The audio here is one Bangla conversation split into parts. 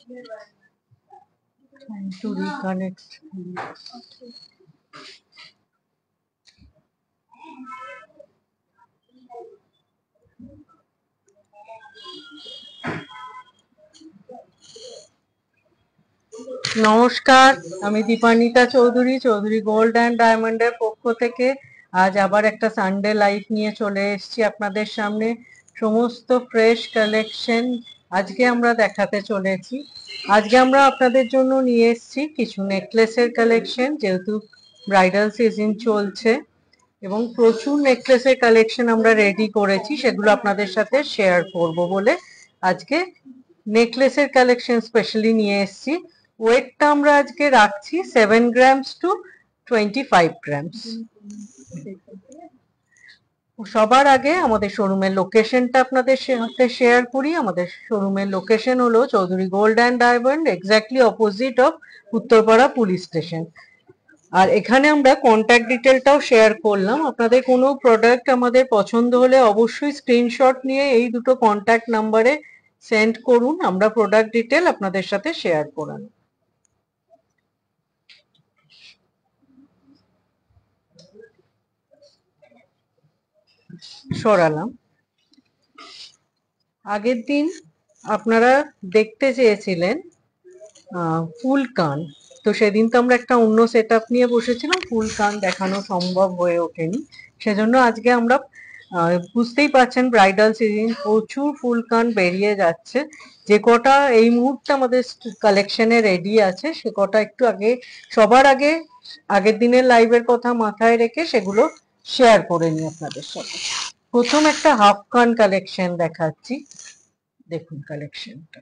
Trying to reconnect. নমস্কার, আমি দীপান্বিতা চৌধুরী, চৌধুরী গোল্ড অ্যান্ড ডায়মন্ডের পক্ষ থেকে আজ আবার একটা সানডে লাইভ নিয়ে চলে এসেছি আপনাদের সামনে। সমস্ত ফ্রেশ কালেকশন আজকে আমরা দেখাতে চলেছি। আজকে আমরা আপনাদের জন্য নিয়ে এসেছি কিছু নেকলেসের কালেকশন, যেহেতু ব্রাইডাল সিজন চলছে এবং প্রচুর নেকলেসের কালেকশন আমরা রেডি করেছি, সেগুলো আপনাদের সাথে শেয়ার করব বলে আজকে নেকলেসের কালেকশন স্পেশালি নিয়ে এসেছি। ওয়েটটা আমরা আজকে রাখছি 7 গ্রামস টু 25 গ্রামস। সবার আগে আমাদের শোরুমের লোকেশনটা আপনাদের সাথে শেয়ার করি। আমাদের শোরুমের লোকেশন হলো Chowdhury gold and diamond, exactly opposite of Uttarpara police station. আর এখানে আমরা কন্ট্যাক্ট ডিটেলটাও শেয়ার করলাম। আপনাদের কোনো প্রোডাক্ট আমাদের পছন্দ হলে অবশ্যই স্ক্রিনশট নিয়ে এই দুটো কন্ট্যাক্ট নাম্বারে সেন্ড করুন, আমরা প্রোডাক্ট ডিটেল আপনাদের সাথে শেয়ার করান। সরালাম। আগের দিন আপনারা দেখতে চেয়েছিলেন ফুল কান, তো সেদিন তো আমরা একটা অন্য সেট আপ নিয়ে বসেছিলাম, ফুল কান দেখানো সম্ভব হয়ে ওঠেনি। সেজন্য আজকে আমরা বুঝতেই পারছেন ব্রাইডাল সিজন, প্রচুর ফুল কান বেরিয়ে যাচ্ছে। যে কটা এই মুহূর্তে আমাদের কালেকশনে রেডি আছে সে কটা একটু আগে, সবার আগে আগের দিনের লাইভের কথা মাথায় রেখে সেগুলো শেয়ার করে নিই আপনাদের সাথে। প্রথম একটা হাফ কান কালেকশন দেখাচ্ছি, দেখুন কালেকশনটা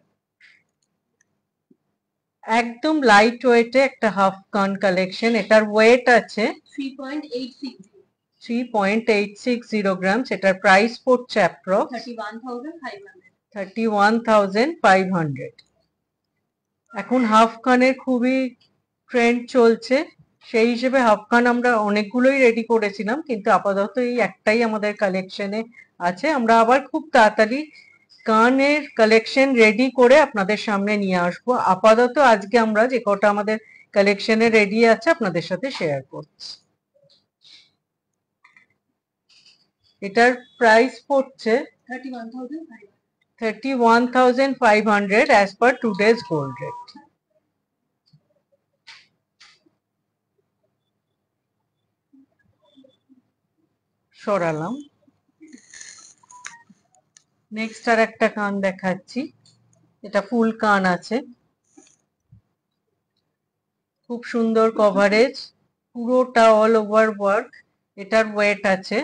একদম লাইট ওয়েটে একটা হাফ কান কালেকশন। এটার ওয়েট আছে 3.860 গ্রামস। এটার প্রাইস পড়ছে অ্যাপ্রক্স 31,500। এখন হাফ কানের খুবই ট্রেন্ড চলছে, সেই হিসেবে হাফ কান আমরা অনেকগুলোই রেডি করেছিলাম, কিন্তু আপাতত এই একটাই আমাদের কালেকশনে আছে। আমরা আবার খুব তাড়াতাড়ি কানের কালেকশন রেডি করে আপনাদের সামনে নিয়ে আসবো। আপাতত আজকে আমরা যে কটা আমাদের কালেকশনে রেডি আছে আপনাদের সাথে শেয়ার করছি। এটার প্রাইস পড়ছে 31,500 as per today's gold rate. সরালাম। নেক্সট আর একটা কান দেখাচ্ছি, এটা ফুল কান আছে, খুব সুন্দর কভারেজ, পুরোটা অল ওভার ওয়ার্ক। এটার ওয়েট আছে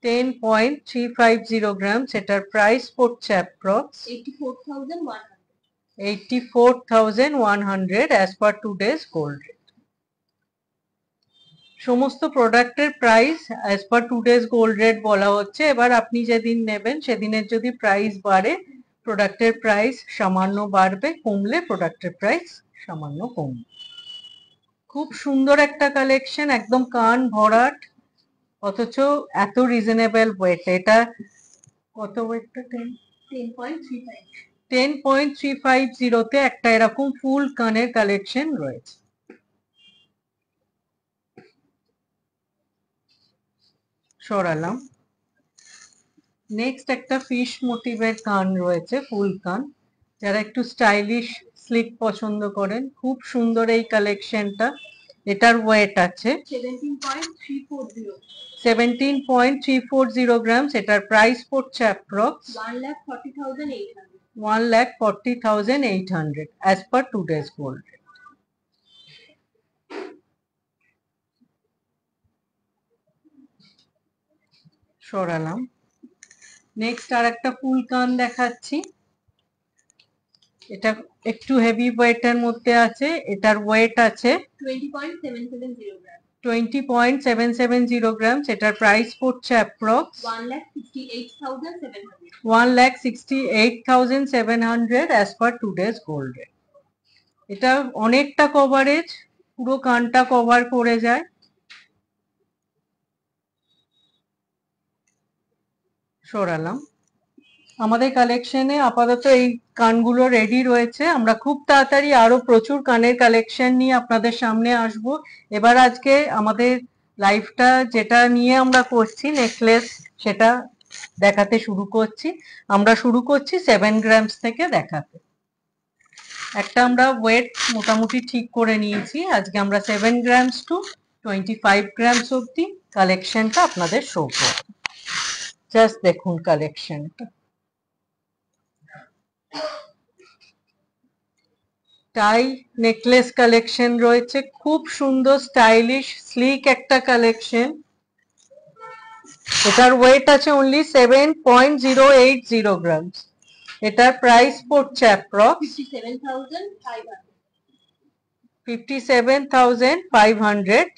10.350 গ্রামস। এটার প্রাইস পড়ছে approx 84,100 as per today's gold rate. সমস্ত প্রোডাক্টের price as per today's gold rate বলা হচ্ছে। এবার আপনি যেদিন নেবেন সেদিনের যদি প্রাইস বাড়ে প্রোডাক্টের প্রাইস সামান্য বাড়বে, কমলে প্রোডাক্টের প্রাইস সামান্য কমবে। খুব সুন্দর একটা কালেকশন, একদম কান ভরাট, অথচ এত রিজনেবল ওয়েট। এটা কত ওয়েটটা? 10.350 একটা এরকম ফুল কানের কালেকশন রয়েছে। সরালাম। নেক্সট একটা ফিশ মোটিভের কান রয়েছে, ফুল কান। যারা একটু স্টাইলিশ স্লিক পছন্দ করেন, খুব সুন্দর এই কালেকশনটা। এটার ওয়েট আছে 17.340 গ্রামস। এটার প্রাইস পড়ছে approx 1,40,800 as per today's gold. সরালাম। নেক্সট আর একটা ফুল কান দেখাচ্ছি, এটা একটু হেভি ওয়েটের মধ্যে আছে। এটার ওয়েট আছে 20.770 গ্রামস। এটার প্রাইস পড়ছে approx 1,68,700 as per today's gold rate. এটা অনেকটা কভারেজ, পুরো কানটা কভার করে যায়। সরালাম। আমাদের কালেকশনে আপাতত এই কানগুলো রেডি রয়েছে। আমরা খুব তাড়াতাড়ি আরো প্রচুর কানের কালেকশন নিয়ে আপনাদের সামনে আসব। এবার আজকে আমাদের লাইভটা যেটা নিয়ে আমরা করছি নেকলেস, সেটা দেখাতে শুরু করছি। আমরা শুরু করছি 7 গ্রামস থেকে দেখাতে। একটা আমরা ওয়েট মোটামুটি ঠিক করে নিয়েছি। আজকে আমরা 7 গ্রামস টু 25 গ্রামস অব্দি কালেকশনটা আপনাদের শো করব। জাস্ট দেখুন কালেকশনটা। টাই নেকলেস কালেকশন রয়েছে, খুব সুন্দর স্টাইলিশ স্লিক একটা কালেকশন। এটার ওয়েট আছে অনলি 7.080 গ্রামস। এটার প্রাইস পড়ছে approx 57,500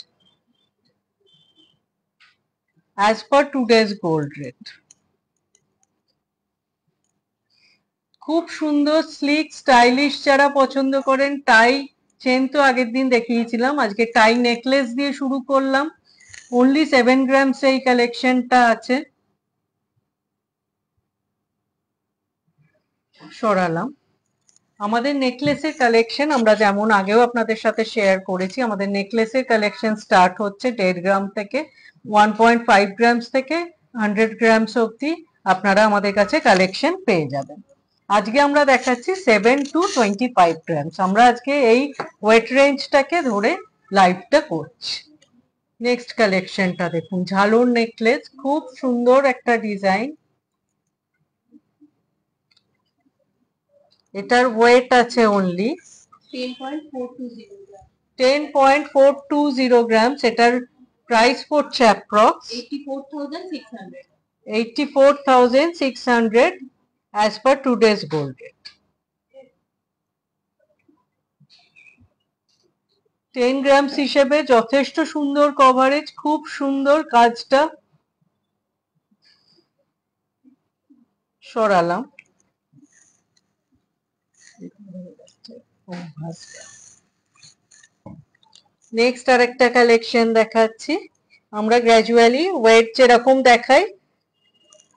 as per today's gold rate. খুব সুন্দর স্লিক স্টাইলিশ যারা পছন্দ করেন, টাই চেন তো আগের দিন দেখিয়েছিলাম, আজকে টাই নেকলেস দিয়ে শুরু করলাম। অনলি 7 গ্রামস এই কালেকশনটা আছে। সরালাম। আমাদের নেকলেসের কালেকশন আমরা যেমন আগেও আপনাদের সাথে শেয়ার করেছি, আমাদের নেকলেসের কালেকশন স্টার্ট হচ্ছে 1.5 গ্রাম থেকে, 1.5 গ্রামস থেকে 100 গ্রামস অব্দি আপনারা আমাদের কাছে কালেকশন পেয়ে যাবেন। আজকে আমরা দেখাচ্ছি 7 to 25 গ্রামস। আমরা আজকে এই ওয়েট রেঞ্জটাকে ধরে লাইভটা করছি। নেক্সট কালেকশনটা দেখুন, ঝালর নেকলেস, খুব সুন্দর একটা ডিজাইন। এটার ওয়েট আছে অনলি 10.420 গ্রামস। এটার প্রাইস পড়ছে approx 84,600 as per today's gold rate. 10 grams হিসেবে যথেষ্ট সুন্দর কভারেজ, খুব সুন্দর কাজটা। সরালাম। নেক্সট আরেকটা কালেকশন দেখাচ্ছি। আমরা গ্র্যাজুয়ালি ওয়েট যেরকম দেখাই,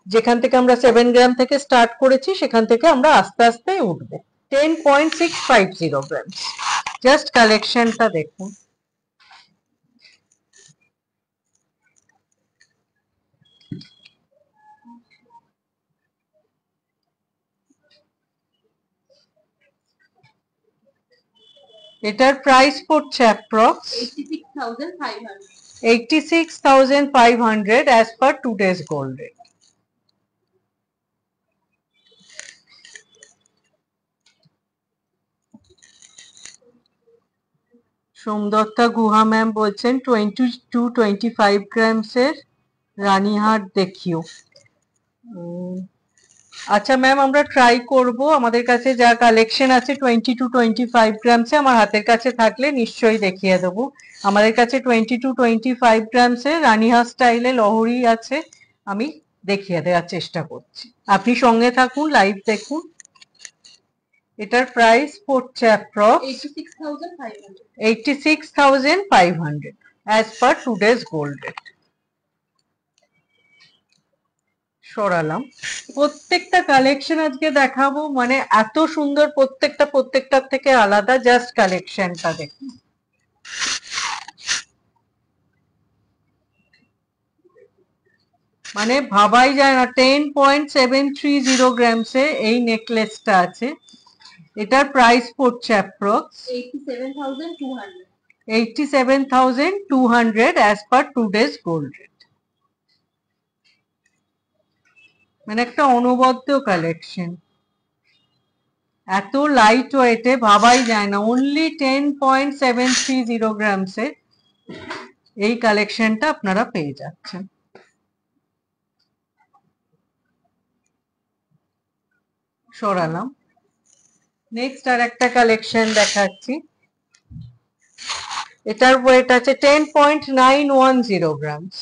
যেখান থেকে আমরা 7 গ্রাম থেকে স্টার্ট করেছি সেখান থেকে আমরা আস্তে আস্তে উঠবো। 10.650 গ্রামস। জাস্ট কালেকশনটা দেখুন। এটার প্রাইস পড়ছে approx 86,500 as per today's gold rate. Somdatta গুহা ম্যাম বলছেন 20 to 25 গ্রামস এর রানীহাট দেখিও। আচ্ছা ম্যাম, আমরা ট্রাই করব। আমাদের কাছে যা কালেকশন আছে 20 to 25 গ্রামসে আমার হাতের কাছে থাকলে নিশ্চয়ই দেখিয়ে দেবো। আমাদের কাছে 20 to 25 গ্রামসে রানীহাট স্টাইলে লহরি আছে, আমি দেখিয়ে দেওয়ার চেষ্টা করছি। আপনি সঙ্গে থাকুন, লাইভ দেখুন। এটার প্রাইস পড়ছে approx 86,500 as per today's gold rate. সরালাম। প্রত্যেকটা কালেকশন আজকে দেখাবো, মানে এত সুন্দর, প্রত্যেকটার থেকে আলাদা। জাস্ট কালেকশনটা দেখুন। মানে ভাবাই যায় না। 10.730 গ্রামসে এই নেকলেসটা আছে। এটার প্রাইস পড়ছে approx 87,200 as per today's gold rate. মানে একটা অনবদ্য কালেকশন, এত লাইট ওয়েটে ভাবাই যায় না। অনলি 10.730 গ্রামসে এই কালেকশনটা আপনারা পেয়ে যাচ্ছেন। সরালাম। নেক্সট আর একটা কালেকশন দেখাচ্ছি। এটার ওয়েট আছে 10.910 গ্রামস।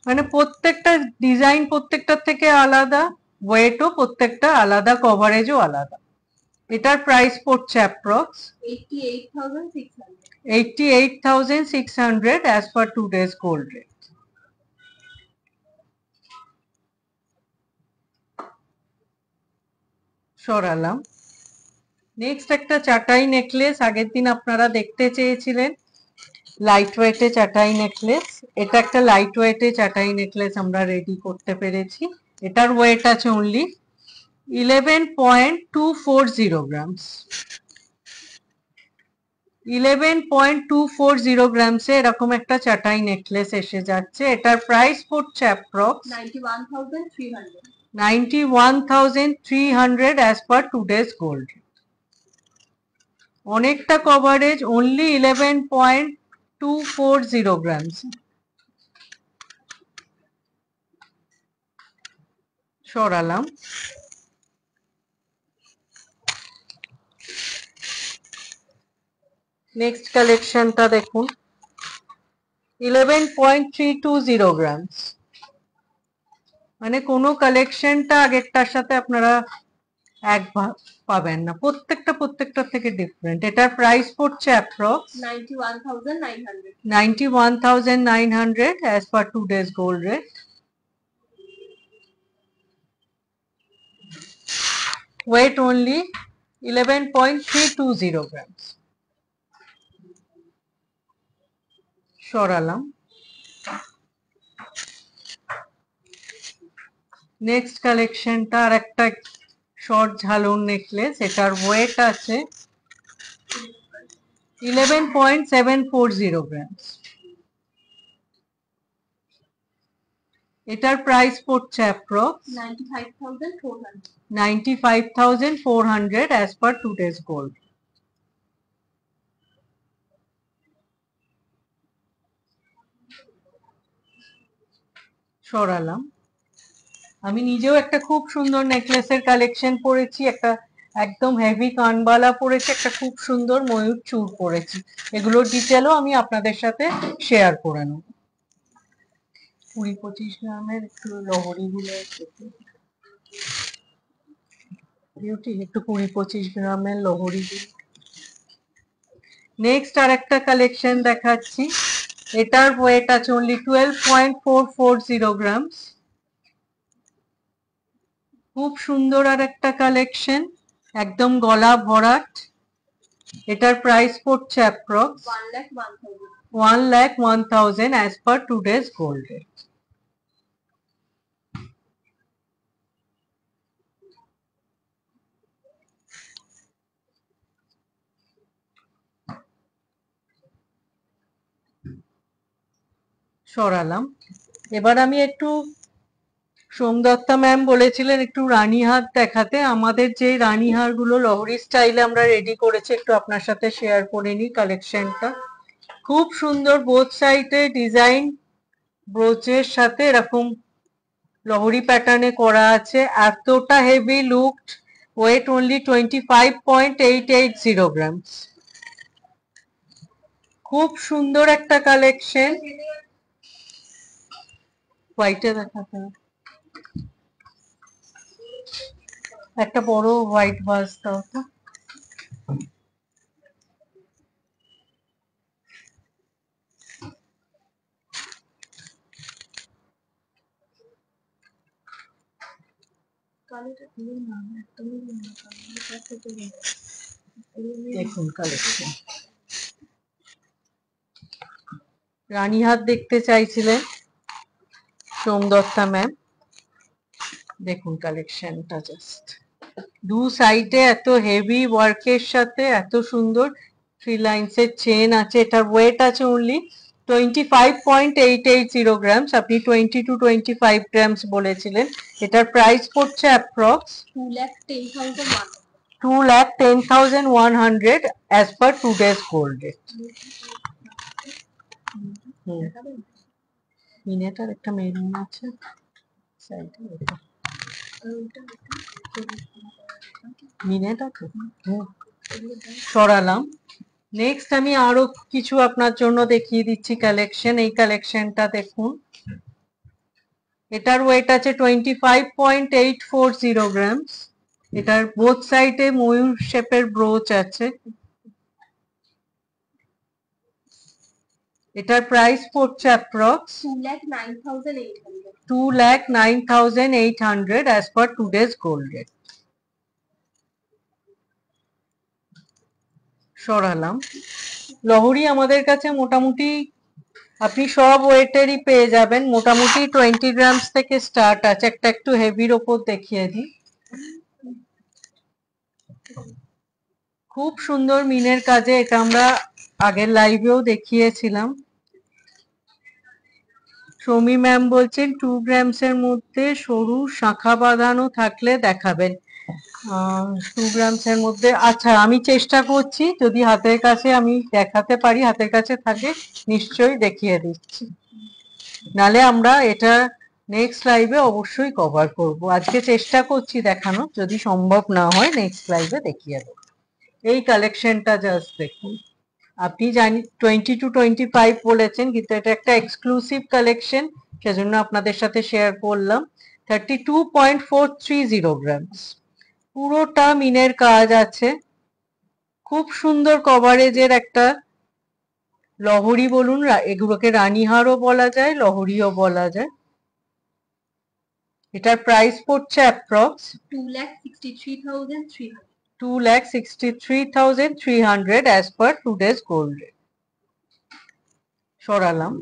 মানে প্রত্যেকটা ডিজাইন প্রত্যেকটার থেকে আলাদা, ওয়েটও প্রত্যেকটা আলাদা, কভারেজও আলাদা। এটার প্রাইস পড়ছে approx 88,600 as per today's gold rate. সরালাম। নেক্সট একটা চাটাই নেকলেস, আগের দিন আপনারা দেখতে চেয়েছিলেন লাইট ওয়েটে চাটাই নেকলেস। এটা একটা লাইট ওয়েটে চাটাই নেকলেস আমরা রেডি করতে পেরেছি। এটার ওয়েট আছে অনলি 11.240 গ্রামস। 11.240 গ্রামসে এরকম একটা চাটাই নেকলেস এসে যাচ্ছে। এটার প্রাইস পড়ছে approx 91,300 as per today's gold. অনেকটা কভারেজ, অনলি 11.240 গ্রামস। সরালাম। নেক্সট কালেকশনটা দেখুন, 11.320 গ্রামস। মানে কোনো কালেকশনটা আগেরটার সাথে আপনারা এক ভাগ পাবেন না, প্রত্যেকটা থেকে ডিফারেন্ট। এটার প্রাইস পড়ছে approx 91,900 as per today's gold rate. Weight only 11.320 grams. সরালাম। নেক্সট কালেকশনটা আর একটা শর্ট ঝালর নেকলেস। এটার ওয়েট আছে 11.740 গ্রামস। এটার প্রাইস পড়ছে approx 95,400 as per today's gold. সরালাম। আমি নিজেও একটা খুব সুন্দর নেকলেসের কালেকশন পরেছি, একটা একদম হেভি কানবালা পরেছি, একটা খুব সুন্দর ময়ূর চূড় পরেছি। এগুলোর ডিটেলও আমি আপনাদের সাথে শেয়ার করে নেব। 20-25 গ্রামের একটু লহরি গুলো বিউটি, একটু 20-25 গ্রামের লহরি গুলো। নেক্সট আর একটা কালেকশন দেখাচ্ছি। এটার ওয়েট আছে অনলি 12.440 গ্রামস। খুব সুন্দর আর একটা কালেকশন, একদম গলা ভরাট। এটার প্রাইস পড়ছে approx 1,01,000 as per today's gold rate. সরালাম। এবার আমি একটু, সোমদত্তা ম্যাম বলেছিলেন একটু রানীহার দেখাতে। আমাদের যে রানীহার গুলো লহরি স্টাইলে আমরা রেডি করেছি, একটু আপনার সাথে শেয়ার করে নিই কালেকশনটা। খুব সুন্দর বোথ সাইডে ডিজাইন, ব্রোচের সাথে এরকম লহরি প্যাটার্নে করা আছে। এতটা heavy looked, wait only 25.880 grams. খুব সুন্দর একটা কালেকশন। হোয়াইটে দেখাতে একটা বড় হোয়াইট ভাস দাও তো। দেখুন কালেকশন, রানীহার দেখতে চাইছিলেন সোমদত্তা ম্যাম, দেখুন কালেকশনটা জাস্ট। দু সাইডে এত হেভি ওয়ার্কের সাথে এত সুন্দর 3 লাইন্সের চেন আছে। এটার ওয়েট আছে অনলি 25.880 গ্রামস। আপনি 20 to 25 গ্রামস বলেছিলেন। এটার প্রাইস পড়ছে approx 2,10,100 as per today's gold rate. মিনেটার একটা মেরুন আছে সাইডে, মিনেটা তো সরালাম। নেক্সট আমি আরো কিছু আপনার জন্য দেখিয়ে দিচ্ছি কালেকশন। এই কালেকশনটা দেখুন, এটার ওয়েট আছে 25.840 গ্রামস। এটার বোথ সাইডে ময়ূর শেপের ব্রোচ আছে। এটার প্রাইস পড়ছে approx 2,09,800 as per today's gold rate. সরালাম। লহরি আমাদের কাছে মোটামুটি আপনি সব ওয়েটেরই পেয়ে যাবেন, মোটামুটি 20 গ্রামস থেকে স্টার্ট আছে। একটা একটু হেভির ওপর দেখিয়ে দিই। খুব সুন্দর মিনের কাজে, এটা আমরা আগের লাইভেও দেখিয়েছিলাম। সৌমি ম্যাম বলছেন 2 গ্রামস এর মধ্যে সরু শাখা বাঁধানো থাকলে দেখাবেন। 2 গ্রামস এর মধ্যে, আচ্ছা আমি চেষ্টা করছি, যদি হাতের কাছে আমি দেখাতে পারি, হাতের কাছে থাকে নিশ্চয়ই দেখিয়ে দিচ্ছি, নালে আমরা এটা নেক্সট লাইভে অবশ্যই কভার করব। আজকে চেষ্টা করছি দেখানো, যদি সম্ভব না হয় নেক্সট লাইভে দেখিয়ে দেবো। এই কালেকশনটা জাস্ট দেখুন। আপনি জানি 20 to 25 বলেছেন, কিন্তু এটা একটা এক্সক্লুসিভ কালেকশন, সেজন্য আপনাদের সাথে শেয়ার করলাম। 32.430 গ্রামস, পুরোটা মিনের কাজ আছে। খুব সুন্দর কভারেজের একটা লহরি বলুন, এগুলোকে রানীহারও বলা যায়, লহরিও বলা যায়। এটার প্রাইস পড়ছে approx 2,63,300 2,63,300 as per today's gold rate. সরালাম।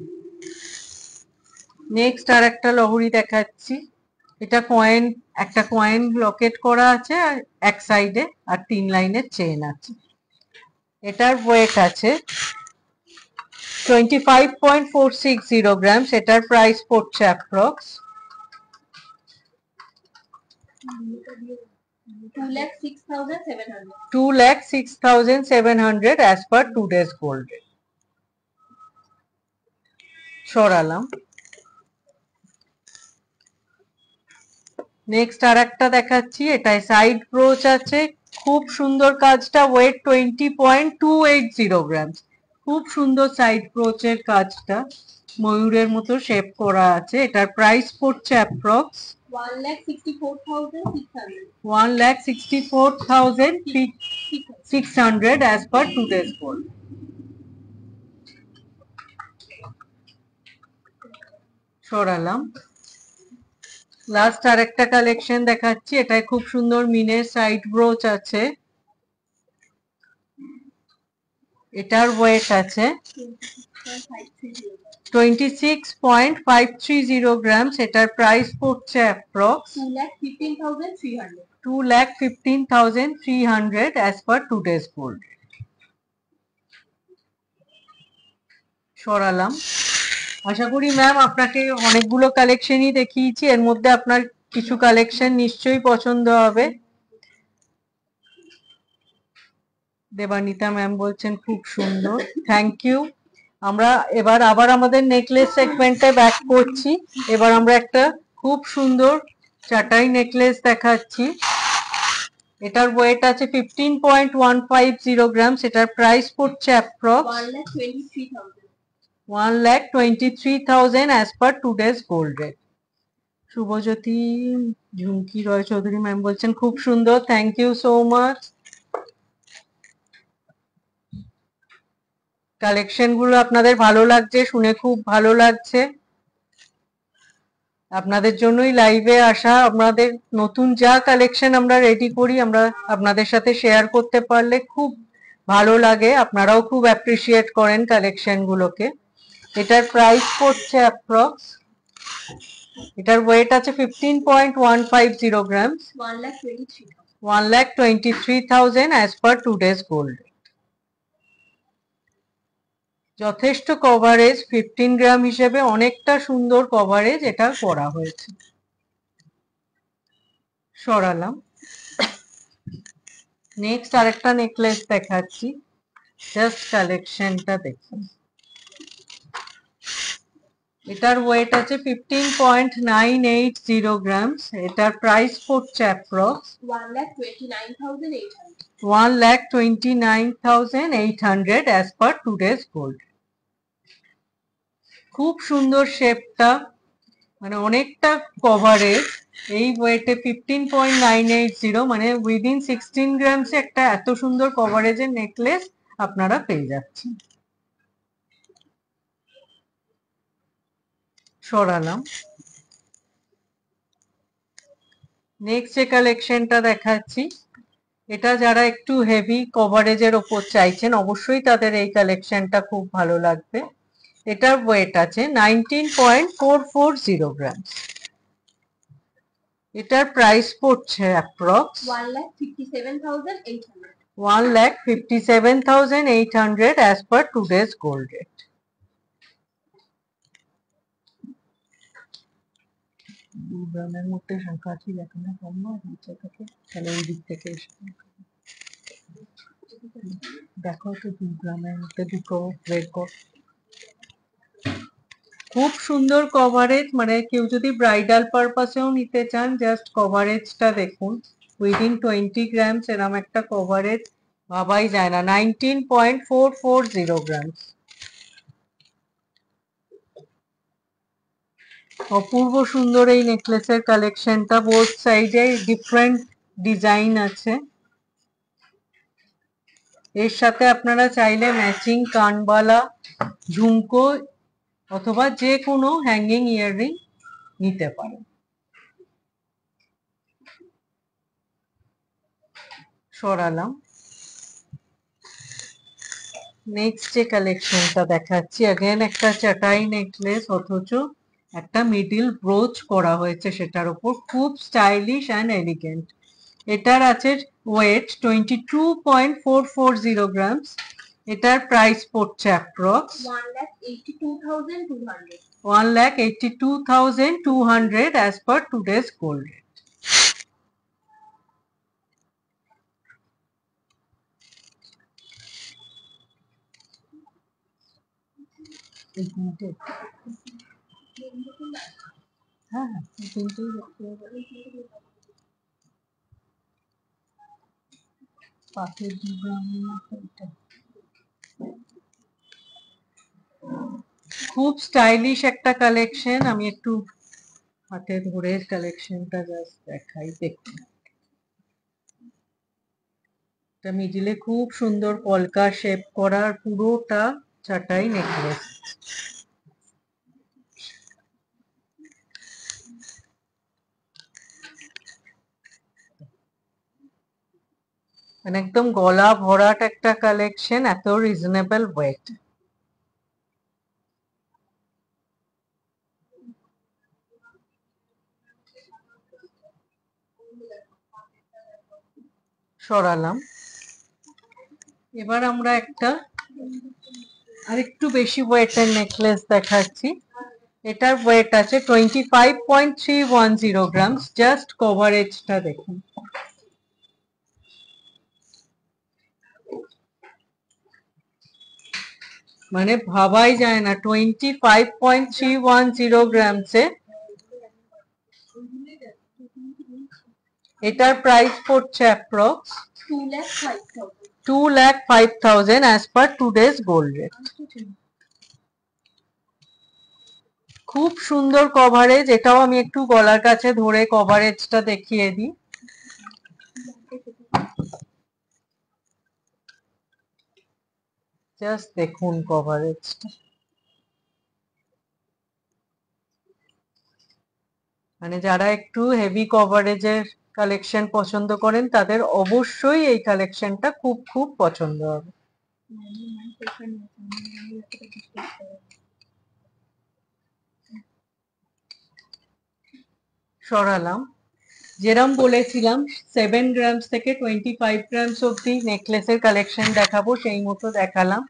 নেক্সট আর একটা লহরি দেখাচ্ছি। এটা কয়েন, একটা কয়েন লকেট করা আছে আর এক সাইডে, আর 3 লাইনের চেন আছে। এটার ওয়েট আছে 25.460 গ্রামস। এটার প্রাইস পড়ছে approx 2,06,700 2,06,700 as per today's gold rate. সরালাম। নেক্সট আর একটা দেখাচ্ছি, এটাই সাইড ব্রোচ আছে, খুব সুন্দর কাজটা, ওয়েট 20.280 গ্রামস। খুব সুন্দর সাইড ব্রোচের কাজটা, ময়ূরের মতো শেপ করা আছে। এটার প্রাইস পড়ছে approx 1,64,600 as per today's gold. সরালাম। লাস্ট আর একটা কালেকশন দেখাচ্ছি, এটাই খুব সুন্দর মিনের সাইড ব্রোচ আছে। এটার ওয়েট আছে 26.530 গ্রামস। এটার প্রাইস পড়ছে approx 2,15,300 as per today's gold. সরালাম। আশা করি ম্যাম আপনাকে অনেকগুলো কালেকশনই দেখিয়েছি, এর মধ্যে আপনার কিছু কালেকশন নিশ্চয়ই পছন্দ হবে। দেবানিতা ম্যাম বলছেন খুব সুন্দর, থ্যাংক ইউ। আমরা এবার আবার আমাদের নেকলেস সেগমেন্টে ব্যাক করছি। এবার আমরা একটা খুব সুন্দর চাটাই নেকলেস দেখাচ্ছি। এটার ওয়েট আছে 15.150 গ্রামস। এটার প্রাইস পড়ছে approx 1,23,000 as per today's gold rate. Subhajyoti Jhumki Roy Chowdhury ma'am বলছেন খুব সুন্দর, thank you so much. Collection গুলো আপনাদের ভালো লাগছে শুনে, খুব ভালো লাগছে। আপনাদের জন্যই লাইভে আসা। আপনাদের নতুন যা কালেকশন আমরা রেডি করি, আমরা আপনাদের সাথে শেয়ার করতে পারলে খুব ভালো লাগে, আপনারাও খুব অ্যাপ্রিসিয়েট করেন কালেকশন গুলোকে। এটার প্রাইস পড়ছে অ্যাপ্রক্স, এটার ওয়েট আছে 15.150 grams, 1,23,000 as per today's gold. যথেষ্ট কভারেজ, 15 গ্রাম হিসেবে অনেকটা সুন্দর কভারেজ এটা করা হয়েছে। সরালাম। নেক্সট আরেকটা নেকলেস দেখাচ্ছি, জাস্ট কালেকশনটা দেখুন। এটার ওয়েট আছে 15.980 গ্রামস। এটার প্রাইস পড়ছে approx 1,29,800 as per today's gold. খুব সুন্দর শেপটা, মানে অনেকটা কভারেজ। এই ওয়েটে 15.980, মানে উইদিন 16 গ্রামস একটা এত সুন্দর কভারেজের নেকলেস আপনারা পেয়ে যাচ্ছেন। সরালাম। নেক্সট যে কালেকশনটা দেখাচ্ছি, এটা যারা একটু হেভি কভারেজের ওপর চাইছেন অবশ্যই তাদের এই কালেকশনটা খুব ভালো লাগবে। এটার ওয়েট আছে 19.440 গ্রাম। এটার প্রাইস পড়ছে approx 1,57,800. 1,57,800 as per today's gold rate. গ্রামের মধ্যে কাছে দেখো না কম না নিচে থেকে তাহলে ওই দিক থেকে এসে দেখো তো 2 গ্রামের মধ্যে দুটো বের কর। খুব সুন্দর কভারেজ, মানে কেউ যদি ব্রাইডাল পারপাসেও নিতে চান জাস্ট কভারেজটা দেখুন, উইদিন 20 গ্রামস এরম একটা কভারেজ ভাবাই যায় না। 19.440 গ্রাম। অপূর্ব সুন্দর এই নেকলেসের কালেকশনটা, বোথ সাইডে ডিফারেন্ট ডিজাইন আছে। এর সাথে আপনারা চাইলে ম্যাচিং কানবালা, ঝুমকো অথবা যে কোনো হ্যাঙ্গিং ইয়াররিং নিতে পারেন। সরালাম। নেক্সট যে কালেকশনটা দেখাচ্ছি, अगेन একটা চাটাই নেকলেস, অথচ একটা মিডিল ব্রোচ করা হয়েছে সেটার উপর, খুব স্টাইলিশ অ্যান্ড এলিগেন্ট। এটার আছে ওয়েট 22.440 গ্রামস। এটার প্রাইস পড়ছে approx 1,82,200. 1,82,200 as per today's gold rate. হ্যাঁ হ্যাঁ, তিনটেই দেখতে হবে। পাশের 2 গ্রামের মতো এটা। খুব স্টাইলিশ একটা কালেকশন। আমি একটু হাতে ধরে কালেকশনটা জাস্ট দেখাই, দেখুন। এটা মিডিলে খুব সুন্দর কলকা শেপ করা, পুরোটা চাটাই নেকলেস। মানে একদম গলা ভরাট একটা কালেকশন, এত রিজনেবল ওয়েট। সরালাম। এবার আমরা একটা আরেকটু বেশি ওয়েটের নেকলেস দেখাচ্ছি। এটার ওয়েট আছে 25.310 গ্রামস। জাস্ট কভারেজটা দেখুন। মানে ভাবাই যায় না 25.310 গ্রামসে এটার প্রাইস পড়ছে approx 2,05,000 as per today's gold rate. খুব সুন্দর কভারেজ। এটাও আমি একটু গলার কাছে ধরে কভারেজটা দেখিয়ে দিই। জাস্ট দেখুন কভারেজটা। মানে যারা একটু হেভি কভারেজের কালেকশন পছন্দ করেন তাদের অবশ্যই এই কালেকশনটা খুব খুব পছন্দ হবে। সরালাম। যেরম বলেছিলাম 7 গ্রামস থেকে 25 গ্রামস অব্দি নেকলেসের কালেকশন দেখাবো, সেই মতো দেখালাম।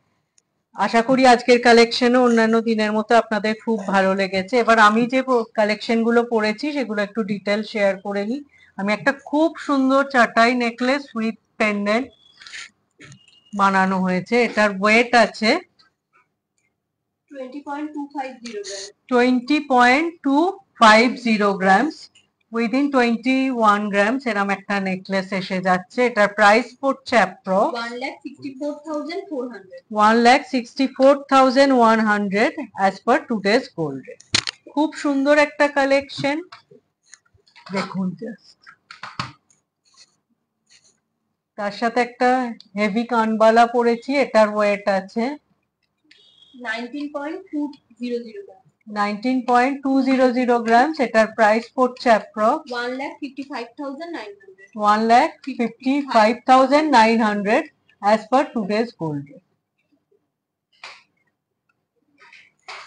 আশা করি আজকের কালেকশনও অন্যান্য দিনের মতো আপনাদের খুব ভালো লেগেছে। এবার আমি যে কালেকশন গুলো পরেছি সেগুলো একটু ডিটেল শেয়ার করে নিই। আমি একটা খুব সুন্দর চাটাই নেকলেস উইথ পেন্ডেন্ট বানানো হয়েছে। এটার ওয়েট আছে 20.250 গ্রামস। উইদিন 21 গ্রামস এরম একটা নেকলেস এসে যাচ্ছে। এটার প্রাইস পড়ছে approx 1,64,100 as per today's gold rate. খুব সুন্দর একটা কালেকশন দেখুন জাস্ট। তার সাথে একটা হেভি কানবালা পরেছি। এটার ওয়েট আছে 19.200 গ্রাম। 19.200 grams, এটার প্রাইস পড়ছে approx 1,55,900. 1,55,900 as per today's gold rate.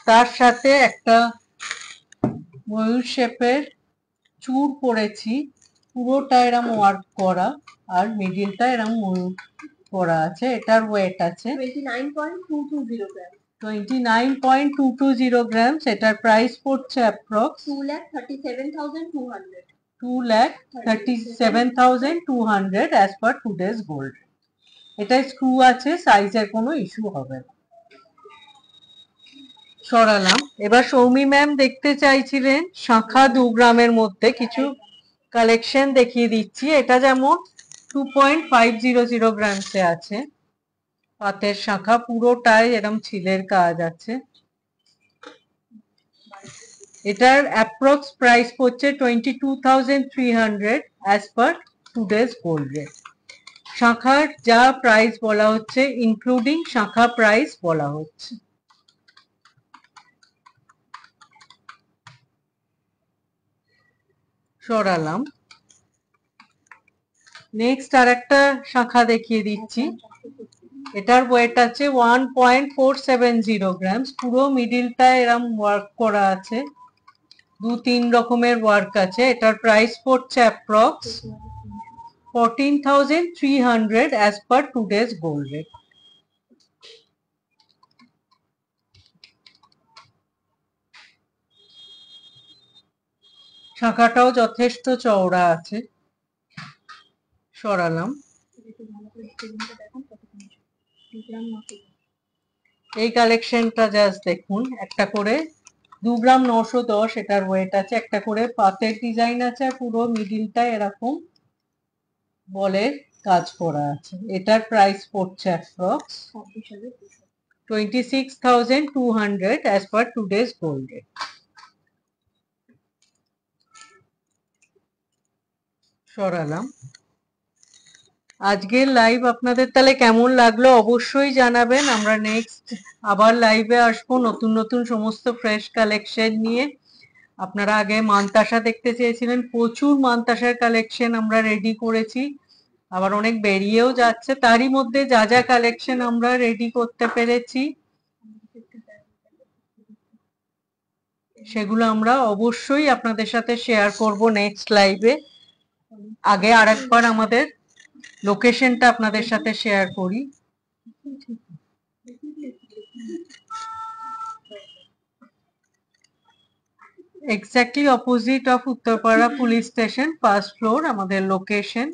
তার সাথে একটা ময়ূর শেপের চূড় পরেছি, পুরোটা এরম ওয়ার্ক করা আর মিডিলটা এরম ময়ূর করা আছে। এটার ওয়েট আছে 29.220 grams. 29.220 grams, এটার প্রাইস পড়ছে approx 2,37,200. 2,37,200 as per today's gold. এটা স্ক্রু আছে, সাইজের কোনো ইস্যু হবে না। সরালাম। এবার সৌমি ম্যাম দেখতে চাইছিলেন শাঁখা 2 গ্রামের মধ্যে কিছু কালেকশন দেখিয়ে দিচ্ছি। এটা যেমন 2.500 গ্রামসে আছে, পাতের শাঁখা, পুরোটাই এরম ছিলের কাজ আছে। এটার অ্যাপ্রক্স প্রাইস পড়ছে 22,300 as per today's gold rate. শাঁখার যা প্রাইস বলা হচ্ছে ইনক্লুডিং শাঁখা প্রাইস বলা হচ্ছে। সরালাম। নেক্সট আর একটা শাঁখা দেখিয়ে দিচ্ছি। এটার ওয়েট আছে 1.470 গ্রামস, পুরো মিডিলটা এরম ওয়ার্ক করা আছে, 2-3 রকমের ওয়ার্ক আছে। এটার প্রাইস পড়ছে approx 14,300 as per today's gold rate. শাঁখাটাও যথেষ্ট চওড়া আছে। সরালাম। এই কালেকশনটা জাস্ট দেখুন, একটা করে 2 গ্রাম 910 এটার ওয়েট আছে, একটা করে পাতের ডিজাইন আছে আর পুরো মিডিলটা এরকম বলের কাজ করা আছে। এটার প্রাইস পড়ছে approx 26,200 as per today's gold rate. সরালাম। আজকের লাইভ আপনাদের তাহলে কেমন লাগলো অবশ্যই জানাবেন। আমরা নেক্সট আবার লাইভে আসবো নতুন নতুন সমস্ত ফ্রেশ কালেকশন নিয়ে। আপনারা আগে মানতাসা দেখতে চেয়েছিলেন, প্রচুর মানতাসার কালেকশন আমরা রেডি করেছি, আবার অনেক বেরিয়েও যাচ্ছে। তারই মধ্যে যা যা কালেকশন আমরা রেডি করতে পেরেছি সেগুলো আমরা অবশ্যই আপনাদের সাথে শেয়ার করব নেক্সট লাইভে। আগে আরেকবার আমাদের লোকেশনটা আপনাদের সাথে শেয়ার করি। Exactly opposite of Uttarpara police station, first floor আমাদের লোকেশন।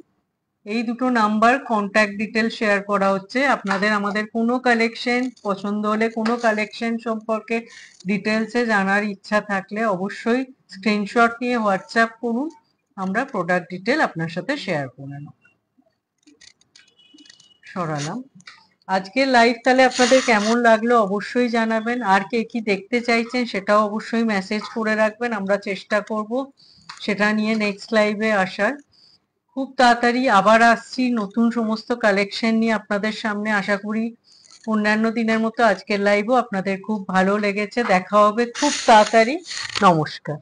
এই দুটো নাম্বার কন্ট্যাক্ট ডিটেল শেয়ার করা হচ্ছে। আপনাদের আমাদের কোনো কালেকশন পছন্দ হলে, কোনো কালেকশন সম্পর্কে ডিটেলসে জানার ইচ্ছা থাকলে অবশ্যই স্ক্রিনশট নিয়ে হোয়াটসঅ্যাপ করুন, আমরা প্রোডাক্ট ডিটেল আপনার সাথে শেয়ার করে নেব। সরালাম। আজকের লাইভ তাহলে আপনাদের কেমন লাগলো অবশ্যই জানাবেন। আর কে কি দেখতে চাইছেন সেটাও অবশ্যই মেসেজ করে রাখবেন, আমরা চেষ্টা করব সেটা নিয়ে নেক্সট লাইভে আসার। খুব তাড়াতাড়ি আবার আসছি নতুন সমস্ত কালেকশন নিয়ে আপনাদের সামনে। আশা করি অন্যান্য দিনের মতো আজকের লাইভও আপনাদের খুব ভালো লেগেছে। দেখা হবে খুব তাড়াতাড়ি। নমস্কার।